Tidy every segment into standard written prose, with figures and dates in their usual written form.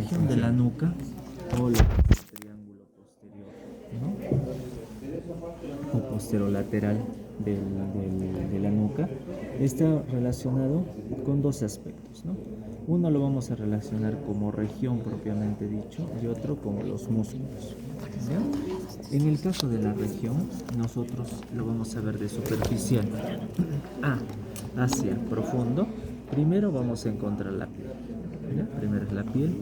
región de la nuca o lo que es el triángulo posterior, ¿no? O posterolateral de la nuca está relacionado con dos aspectos, ¿no? Uno lo vamos a relacionar como región propiamente dicho y otro como los músculos, ¿ya? En el caso de la región, nosotros lo vamos a ver de superficial hacia profundo. Primero vamos a encontrar la piel, ¿ya? Primero es la piel.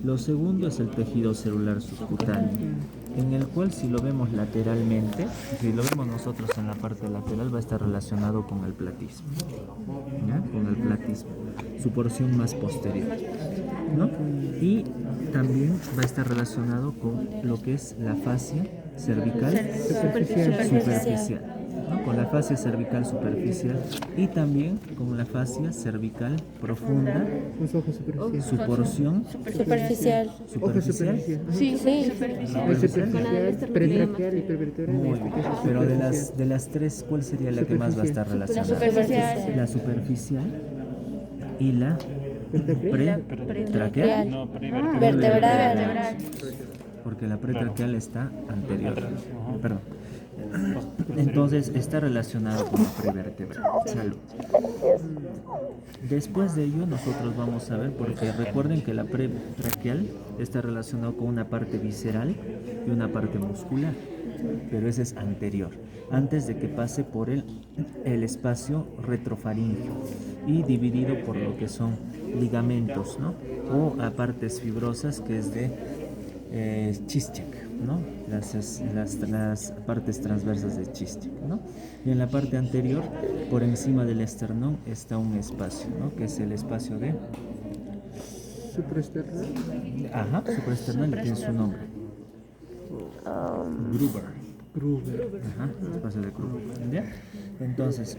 Lo segundo es el tejido celular subcutáneo, en el cual si lo vemos lateralmente, si lo vemos nosotros en la parte lateral, va a estar relacionado con el platismo, ¿ya? Con el platismo, su porción más posterior, ¿no? Y también va a estar relacionado con lo que es la fascia cervical superficial, ¿no? Con la fascia cervical superficial y también con la fascia cervical profunda, su porción Superficial. superficial. Sí, sí. Pretraqueal y prevertebral. Muy bien. Pero de las tres, ¿cuál sería la que más va a estar relacionada? Superficial. La superficial y la pretraqueal. No, prevertebral. Vertebral. Porque la pretraqueal está anterior. Perdón. Entonces está relacionado con la prevertebral. Salud. Después de ello nosotros vamos a ver, porque recuerden que la pretraqueal está relacionado con una parte visceral y una parte muscular, pero ese es anterior, antes de que pase por el espacio retrofaríngeo y dividido por lo que son ligamentos, ¿no? O a partes fibrosas, que es de Chischek, ¿no? Las partes transversas de Chischek, ¿no? Y en la parte anterior, por encima del esternón, está un espacio, ¿no? Que es el espacio de Supraesternal. supraesternal, y tiene su nombre. Gruber. Espacio de Gruber, ¿ya? Entonces,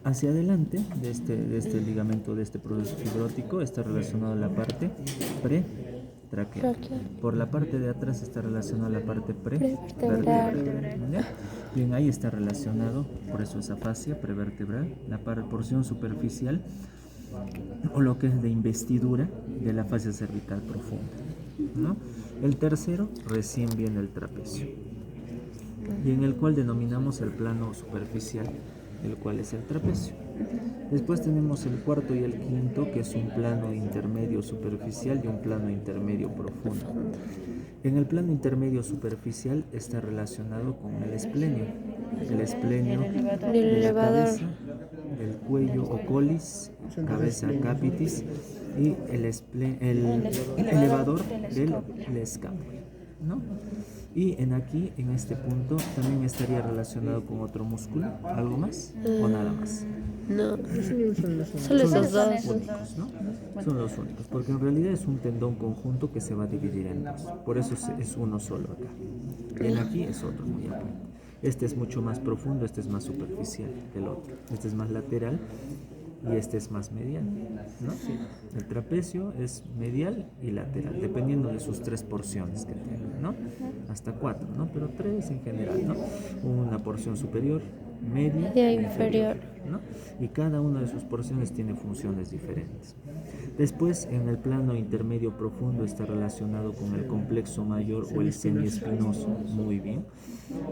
hacia adelante de este ligamento, de este producto fibrótico, está relacionado a la parte pretraqueal. Por la parte de atrás está relacionado a la parte prevertebral. ¿Ya? Bien, ahí está relacionado, por eso esa fascia prevertebral, la porción superficial o lo que es de investidura de la fascia cervical profunda, ¿no? El tercero recién viene el trapecio, y en el cual denominamos el plano superficial, el cual es el trapecio. Después tenemos el cuarto y el quinto, que es un plano intermedio superficial y un plano intermedio profundo. En el plano intermedio superficial está relacionado con el esplenio de la cabeza, el cuello o colis, cabeza capitis, y el elevador del escápulo, ¿no? Y en este punto, también estaría relacionado con otro músculo, ¿algo más o nada más? No. Solo Solo esos dos. Únicos, ¿no? Son los únicos, porque en realidad es un tendón conjunto que se va a dividir en dos, por eso es uno solo acá. El aquí es otro muy aparte. Este es mucho más profundo, este es más superficial que el otro. Este es más lateral y este es más medial, ¿no? El trapecio es medial y lateral, dependiendo de sus tres porciones que tenga, ¿no? Hasta cuatro, ¿no? Pero tres en general, ¿no? Una porción superior, media Y e inferior, ¿no? Y cada una de sus porciones tiene funciones diferentes. Después, en el plano intermedio profundo está relacionado con el complexo mayor o el semiespinoso, muy bien,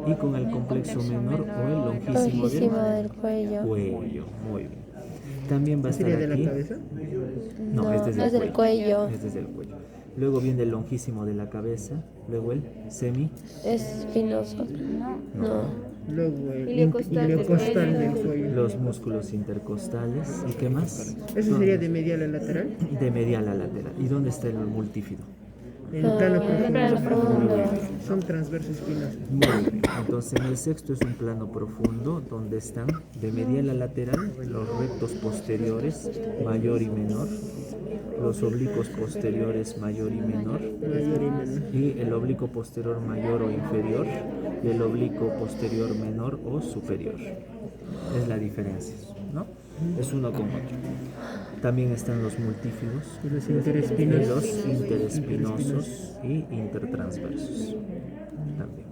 y con el complexo menor o el longísimo del cuello. muy bien. También va a estar ¿Sería de aquí. la cabeza? No, es desde es del cuello. Es desde el cuello. Luego viene el longísimo de la cabeza, luego el semi. Espinoso. No. Luego el Iliocostal iliocostal del cuello. Los músculos intercostales. ¿Y qué más? ¿Ese sería de medial a lateral? De medial a lateral. ¿Y dónde está el multífido? En el plano profundo. Profundo. Son transversos espinosos. Muy bien. Entonces en el sexto es un plano profundo donde están de medial a lateral los rectos posteriores mayor y menor, los oblicuos posteriores mayor y menor, Mayor y menor. y el oblicuo posterior mayor o inferior y el oblicuo posterior menor o superior. Es la diferencia, ¿no? Es uno con otro. También están los multífidos, Y los y interespinosos. los interespinosos y intertransversos. También,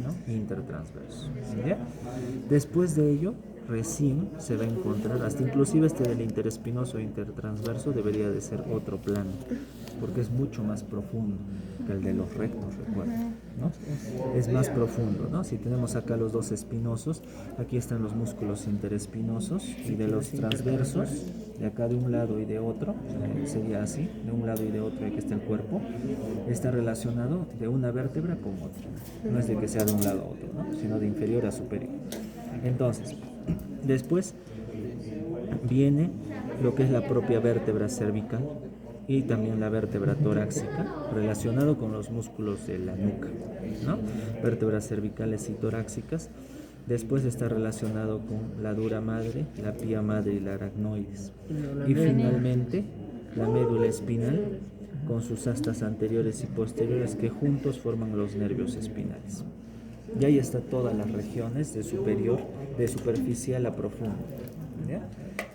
¿no? Intertransversos. ¿Ya? Después de ello recién se va a encontrar, hasta inclusive este del interespinoso e intertransverso debería de ser otro plano, porque es mucho más profundo que el de los rectos, recuerden, ¿no? Es más profundo, ¿no? Si tenemos acá los dos espinosos, aquí están los músculos interespinosos y de los transversos, de acá de un lado y de otro, sería así, de un lado y de otro, aquí está el cuerpo, está relacionado de una vértebra con otra, no es de que sea de un lado a otro, ¿no? Sino de inferior a superior. Entonces, después viene lo que es la propia vértebra cervical y también la vértebra torácica, relacionado con los músculos de la nuca, ¿no? Vértebras cervicales y torácicas. Después está relacionado con la dura madre, la pía madre y la aracnoides. Y finalmente, la médula espinal con sus astas anteriores y posteriores que juntos forman los nervios espinales. Y ahí está todas las regiones de superior, de superficial a profundo, ¿ya?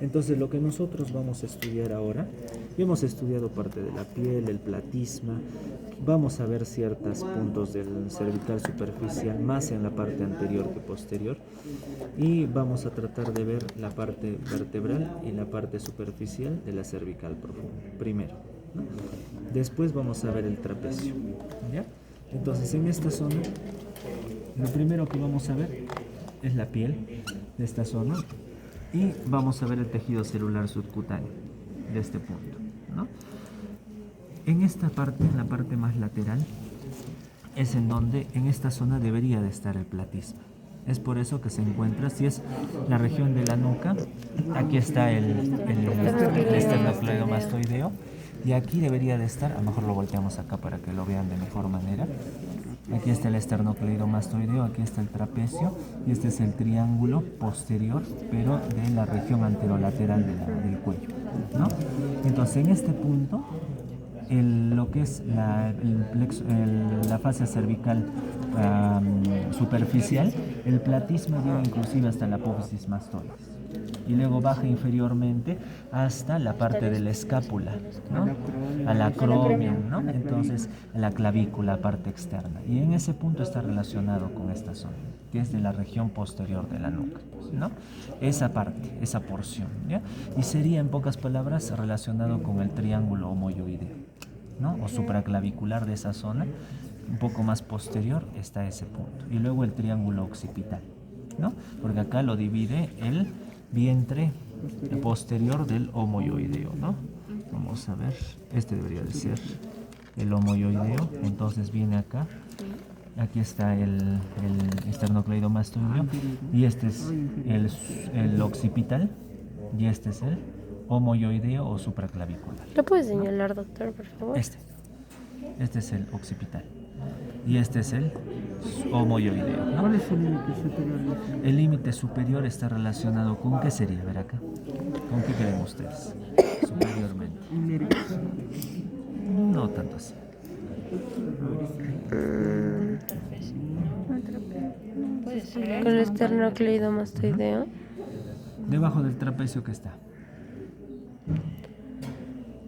Entonces lo que nosotros vamos a estudiar ahora, ya hemos estudiado parte de la piel, el platisma, vamos a ver ciertos puntos del cervical superficial, más en la parte anterior que posterior, y vamos a tratar de ver la parte vertebral y la parte superficial de la cervical profunda, primero, ¿no? Después vamos a ver el trapecio, ¿ya? Entonces en esta zona, lo primero que vamos a ver es la piel de esta zona y vamos a ver el tejido celular subcutáneo de este punto, ¿no? En esta parte, en la parte más lateral, es en donde en esta zona debería de estar el platisma. Es por eso que se encuentra, si es la región de la nuca, aquí está el esternocleidomastoideo y aquí debería de estar, a lo mejor lo volteamos acá para que lo vean de mejor manera. Aquí está el esternocleidomastoideo, aquí está el trapecio y este es el triángulo posterior, pero de la región anterolateral del cuello, ¿no? Entonces en este punto, lo que es la fascia cervical superficial, el platisma llega inclusive hasta la apófisis mastoides y luego baja inferiormente hasta la parte de la escápula, ¿no? Al acromion, ¿no? Entonces la clavícula, parte externa, y en ese punto está relacionado con esta zona, que es de la región posterior de la nuca, ¿no? Esa parte, esa porción, ¿ya? Y sería en pocas palabras relacionado con el triángulo homoyoideo, ¿no? O supraclavicular de esa zona, un poco más posterior está ese punto, y luego el triángulo occipital, ¿no? Porque acá lo divide el vientre posterior del homoyoideo, ¿no? Vamos a ver, este debería de ser el homoyoideo, entonces viene acá, aquí está el esternocleidomastoideo y este es el occipital y este es el homoyoideo o supraclavicular. ¿Lo puede señalar, doctor, por favor? Este es el occipital y este es el homoyoideo, ¿no? ¿Cuál es el límite superior? El límite superior está relacionado con ¿qué sería? Ver acá. ¿Con qué creen ustedes? Superiormente. No tanto así. Con el esternocleidomastoideo. Debajo del trapecio que está.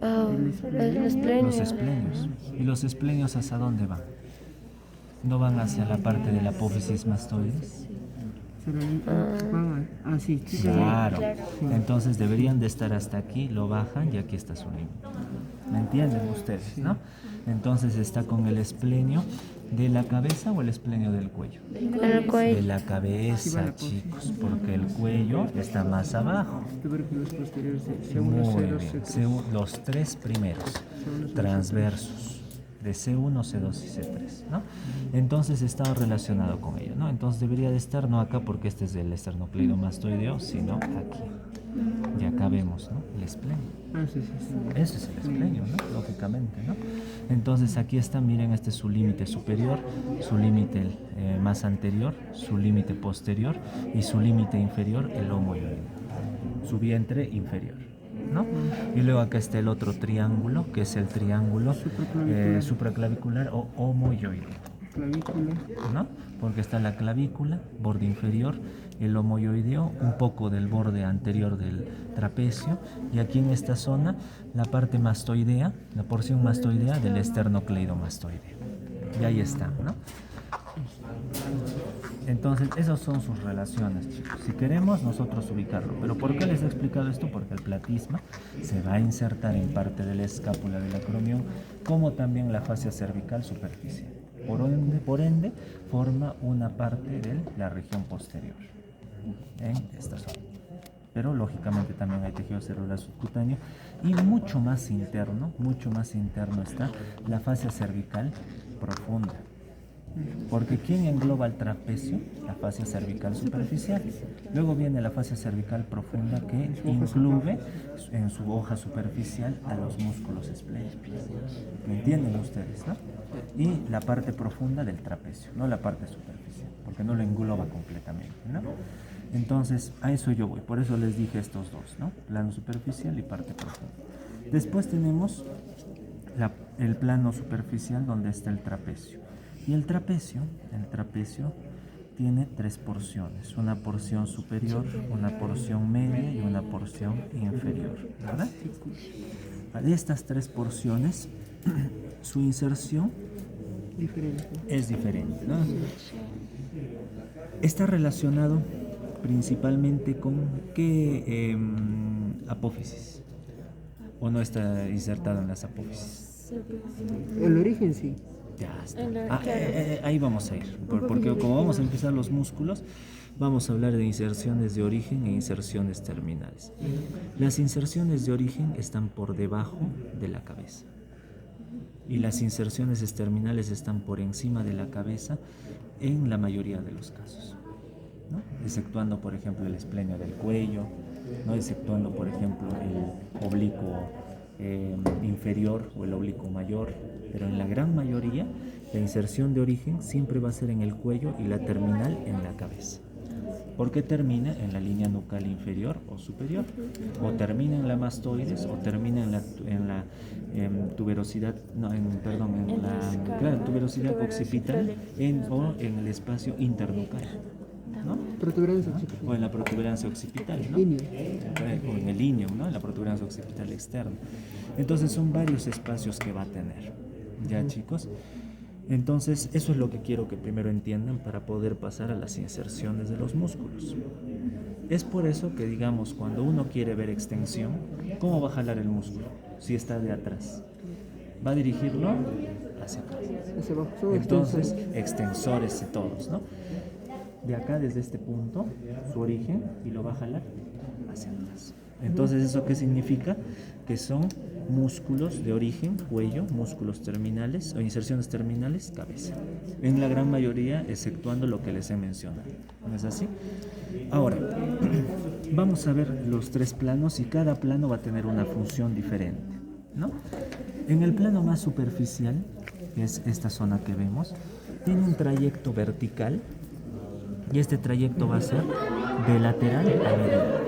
El esplenio. Los esplenios. ¿Y los esplenios hacia dónde van? ¿No van hacia la parte de la apófisis mastoides? Sí. Claro. Entonces deberían de estar hasta aquí, lo bajan y aquí está su límite. ¿Me entienden ustedes, no? Entonces está con el esplenio de la cabeza o el esplenio del cuello. El cuello. De la cabeza, chicos, porque el cuello está más abajo. Muy bien. Los tres primeros, transversos, de C1, C2 y C3, ¿no? Entonces está relacionado con ello, ¿no? Entonces debería de estar no acá porque este es el esternocleidomastoideo, sino aquí. Y acá vemos, ¿no? El esplenio. Ese es el esplenio, ¿no? Lógicamente, ¿no? Entonces aquí está, miren, este es su límite superior, su límite más anterior, su límite posterior y su límite inferior, el homoyoideo, su vientre inferior, ¿no? Y luego acá está el otro triángulo, que es el triángulo supraclavicular o homoyoideo, ¿no? Porque está la clavícula, borde inferior, el homoyoideo, un poco del borde anterior del trapecio, y aquí en esta zona la parte mastoidea, la porción mastoidea del esternocleidomastoideo. Y ahí está, ¿no? Entonces, esas son sus relaciones, chicos. Si queremos nosotros ubicarlo. ¿Pero por qué les he explicado esto? Porque el platisma se va a insertar en parte de la escápula del acromión, como también la fascia cervical superficial. Por ende, forma una parte de la región posterior en esta zona. Pero lógicamente también hay tejido celular subcutáneo y mucho más interno está la fascia cervical profunda. Porque ¿quién engloba el trapecio? La fascia cervical superficial. Luego viene la fascia cervical profunda que incluye en su hoja superficial a los músculos esplénicos. ¿Me entienden ustedes, no? Y la parte profunda del trapecio, no la parte superficial, porque no lo engloba completamente, ¿no? Entonces, a eso yo voy. Por eso les dije estos dos, ¿no? Plano superficial y parte profunda. Después tenemos el plano superficial donde está el trapecio. Y el trapecio tiene tres porciones, una porción superior, una porción media y una porción inferior, ¿verdad? De estas tres porciones, su inserción es diferente, ¿no? Está relacionado principalmente con qué apófisis, o no está insertado en las apófisis. El origen sí. Ya está. Ahí vamos a ir, porque como vamos a empezar los músculos, vamos a hablar de inserciones de origen e inserciones terminales. Las inserciones de origen están por debajo de la cabeza y las inserciones terminales están por encima de la cabeza en la mayoría de los casos, ¿no? Exceptuando, por ejemplo, el esplenio del cuello, ¿no? Exceptuando, por ejemplo, el oblicuo inferior o el oblicuo mayor, pero en la gran mayoría la inserción de origen siempre va a ser en el cuello y la terminal en la cabeza, porque termina en la línea nucal inferior o superior, o termina en la mastoides, o termina en la tuberosidad, tuberosidad occipital o en el espacio internucal, ¿no? Protuberancia occipital. O en la protuberancia occipital, ¿no? O en el ilium, ¿no? En la protuberancia occipital externa. Entonces son varios espacios que va a tener, ¿ya, chicos? Entonces eso es lo que quiero que primero entiendan para poder pasar a las inserciones de los músculos. Es por eso que, digamos, cuando uno quiere ver extensión, ¿cómo va a jalar el músculo? Si está de atrás, va a dirigirlo hacia acá. Entonces, extensores y todos, ¿no? De acá, desde este punto, su origen, y lo va a jalar hacia atrás. Entonces, ¿eso qué significa? Que son músculos de origen, cuello, músculos terminales o inserciones terminales, cabeza. En la gran mayoría, exceptuando lo que les he mencionado. ¿No es así? Ahora, vamos a ver los tres planos y cada plano va a tener una función diferente, ¿no? En el plano más superficial, que es esta zona que vemos, tiene un trayecto vertical y este trayecto va a ser de lateral a medial,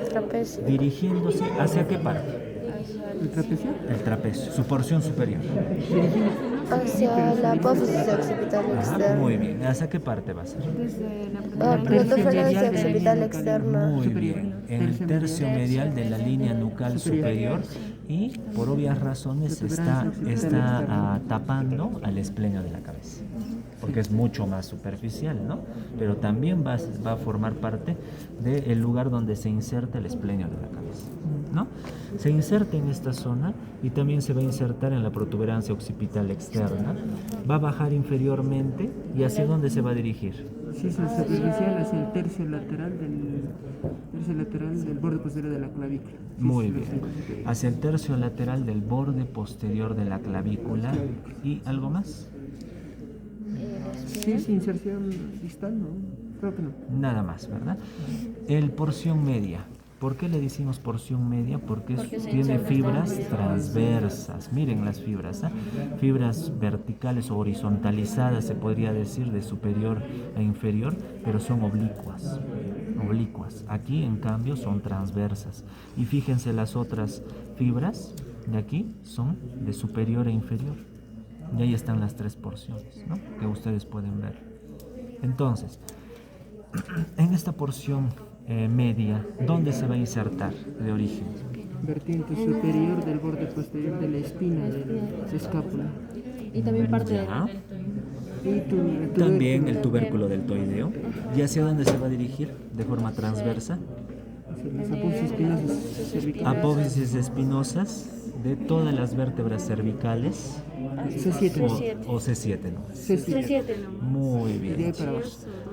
dirigiéndose ¿hacia qué parte? ¿El trapecio? El trapecio, su porción superior. Hacia la apófisis occipital externa. Muy bien. ¿Hacia qué parte va a ser? Protuberancia occipital externa. Muy bien. En el tercio medial de la línea nucal superior y por obvias razones está tapando al esplenio de la cabeza, porque es mucho más superficial, ¿no? Pero también va a formar parte del lugar donde se inserta el esplenio de la cabeza, ¿no? Se inserta en esta zona y también se va a insertar en la protuberancia occipital externa, va a bajar inferiormente y ¿hacia dónde se va a dirigir? Sí, es superficial hacia el tercio lateral del borde posterior de la clavícula. Muy bien. Hacia el tercio lateral del borde posterior de la clavícula. ¿Y algo más? Sí, es inserción distal, ¿no? Creo que no. Nada más, ¿verdad? El porción media. ¿Por qué le decimos porción media? Porque tiene fibras transversas. Miren las fibras, ¿eh? Fibras verticales o horizontalizadas, se podría decir, de superior a inferior, pero son oblicuas. Aquí, en cambio, son transversas. Y fíjense, las otras fibras de aquí son de superior a inferior. Y ahí están las tres porciones, ¿no? Que ustedes pueden ver. Entonces, en esta porción media, ¿dónde se va a insertar de origen? Vertiente superior del borde posterior de la espina de la escápula. Y también parte Ya. Y También el tubérculo deltoideo. ¿Y hacia dónde se va a dirigir? De forma transversa. las apófisis espinosas cervicales. Apófisis espinosas de todas las vértebras cervicales C7. o C7, ¿no? C7. Muy Y de ahí bien. para abajo.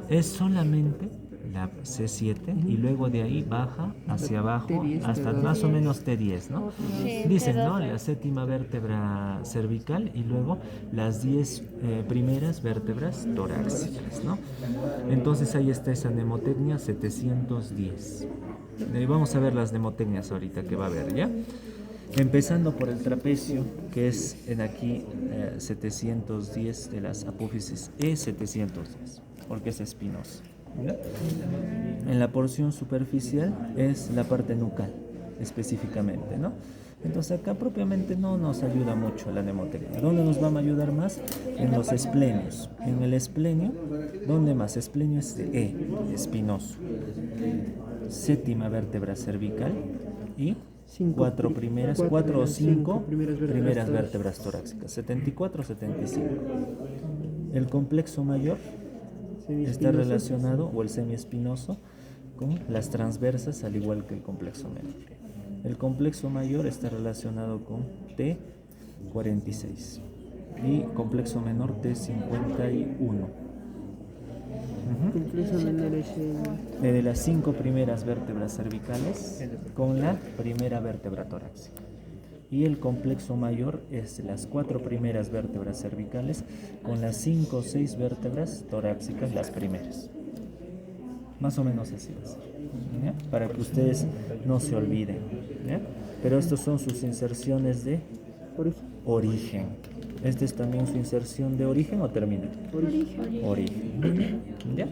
Es solamente la C7 y luego de ahí baja hacia abajo T10, hasta T2. más o menos T10, ¿no? Sí, Dicen, T2. ¿no? La séptima vértebra cervical y luego las 10 primeras vértebras torácicas, ¿no? Entonces ahí está esa mnemotecnia 710. Vamos a ver las mnemotecnias ahorita que va a haber, ¿ya? Empezando por el trapecio, que es en aquí 710 de las apófisis E710, porque es espinosa. ¿Ya? En la porción superficial es la parte nucal, específicamente, ¿no? Entonces acá propiamente no nos ayuda mucho la mnemotecnia. ¿Dónde nos va a ayudar más? En los esplenios. En el esplenio, ¿dónde más? Esplenio es de E, espinoso. Séptima vértebra cervical y cuatro o cinco primeras vértebras torácicas. 74, 75. El complejo mayor está relacionado, o el semiespinoso, con las transversas, al igual que el complejo menor. El complejo mayor está relacionado con T46 y complejo menor T51. Complejo menor es Desde las 5 primeras vértebras cervicales con la primera vértebra torácica. Y el complejo mayor es las 4 primeras vértebras cervicales con las 5 o 6 vértebras torácicas, las primeras. Más o menos así va a ser, ¿ya? Para que ustedes no se olviden, ¿ya? Pero estos son sus inserciones de origen. ¿Este es también su inserción de origen o termina? Origen. ¿Ya?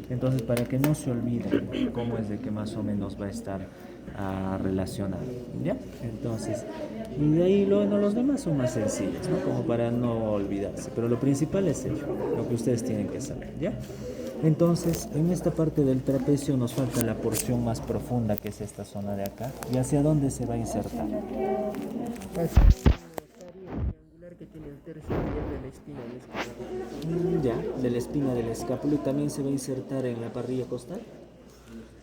Entonces, para que no se olviden cómo es de que más o menos va a estar relacionado, ¿ya? Entonces, y de ahí los demás son más sencillos, ¿no? Como para no olvidarse, pero lo principal es ello, lo que ustedes tienen que saber, ¿ya? Entonces, en esta parte del trapecio nos falta la porción más profunda, que es esta zona de acá. ¿Y hacia dónde se va a insertar? que tiene el tercio de la espina del escapulo. Ya, de la espina del escápulo. ¿Y también se va a insertar en la parrilla costal?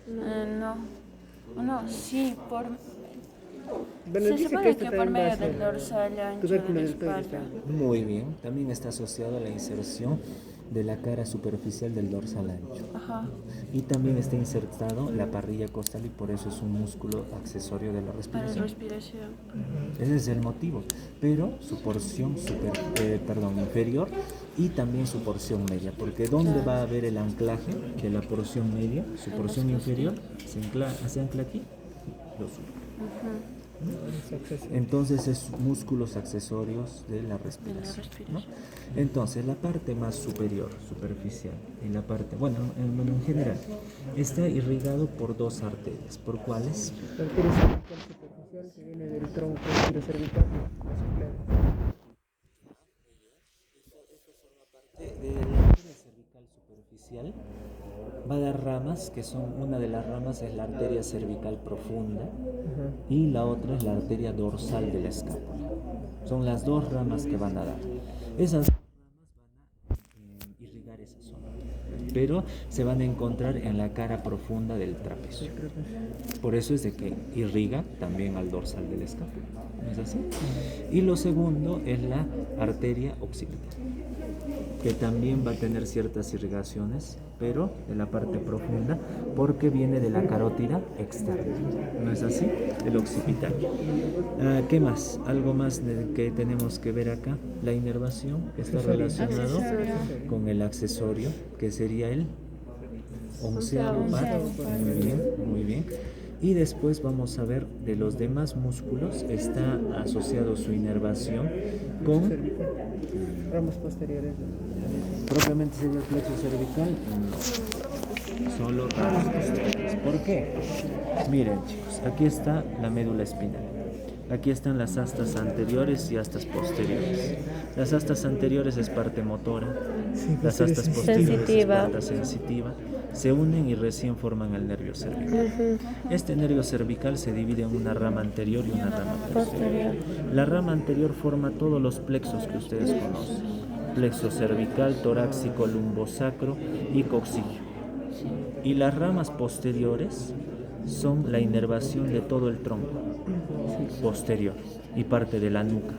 No, sí, por... Bueno, Se dice supone este que por también va medio a ser del dorsal ancho de tubérculo la del tobillo. espalda. Muy bien, también está asociado a la inserción de la cara superficial del dorsal ancho. Ajá. Y también está insertado la parrilla costal y por eso es un músculo accesorio de la Para respiración. respiración. Ese es el motivo, pero su porción inferior y también su porción media, porque ¿dónde va a haber el anclaje de la porción media? Su porción inferior se ancla aquí, lo sube. Entonces es músculos accesorios de la respiración, ¿no? Entonces la parte más superior, superficial, y la parte, en general, está irrigado por dos arterias. ¿Por cuáles? La arteria cervical superficial que viene del tronco cervical. De la arteria cervical superficial va a dar ramas, que son, una de las ramas es la arteria cervical profunda y la otra es la arteria dorsal de la escápula. Son las dos ramas que van a dar. Esas ramas van a irrigar esa zona, pero se van a encontrar en la cara profunda del trapecio. Por eso es de que irriga también al dorsal de la escápula, ¿no es así? Y lo segundo es la arteria occipital, que también va a tener ciertas irrigaciones, pero en la parte profunda, porque viene de la carótida externa, ¿no es así? El occipital. ¿Qué más? Algo más que tenemos que ver acá. La inervación, que está relacionado con el accesorio, que sería el onceavo par. Muy bien, muy bien. Y después vamos a ver de los demás músculos, está asociado su inervación con... Ramas posteriores. ¿Propiamente sería el plexo cervical? No. Solo ramas posteriores. ¿Por qué? Miren, chicos, aquí está la médula espinal. Aquí están las astas anteriores y astas posteriores. Las astas anteriores es parte motora, las astas posteriores es parte sensitiva. Se unen y recién forman el nervio cervical. Este nervio cervical se divide en una rama anterior y una rama posterior. La rama anterior forma todos los plexos que ustedes conocen. plexo cervical, torácico, lumbosacro y coxillo. Y las ramas posteriores son la inervación de todo el tronco posterior y parte de la nuca.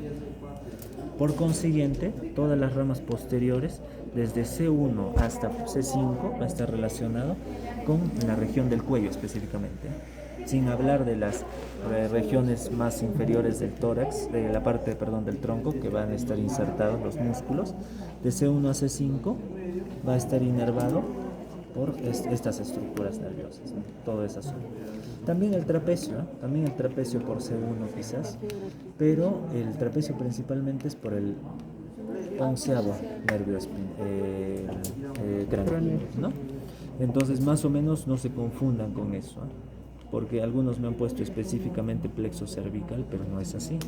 Por consiguiente, todas las ramas posteriores, desde C1 hasta C5, va a estar relacionado con la región del cuello específicamente, sin hablar de las regiones más inferiores del tórax, de la parte, perdón, del tronco, que van a estar insertados los músculos. De C1 a C5 va a estar inervado por estas estructuras nerviosas, ¿no? Todo esa zona. También el trapecio, ¿eh? También el trapecio por C1 quizás, pero el trapecio principalmente es por el 11º nervio cráneo, ¿no? Entonces más o menos no se confundan con eso, ¿eh? Porque algunos me han puesto específicamente plexo cervical, pero no es así.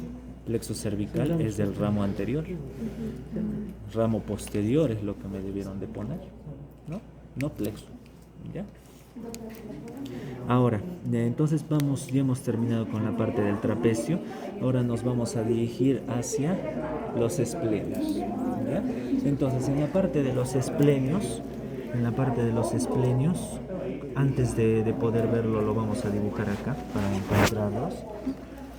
Plexo cervical es del ramo anterior, ramo posterior es lo que me debieron de poner, ¿no? No plexo, ¿ya? Ahora, entonces ya hemos terminado con la parte del trapecio. Ahora nos vamos a dirigir hacia los esplenios, ¿ya? Entonces, en la parte de los esplenios, antes de poder verlo, lo vamos a dibujar acá para encontrarlos.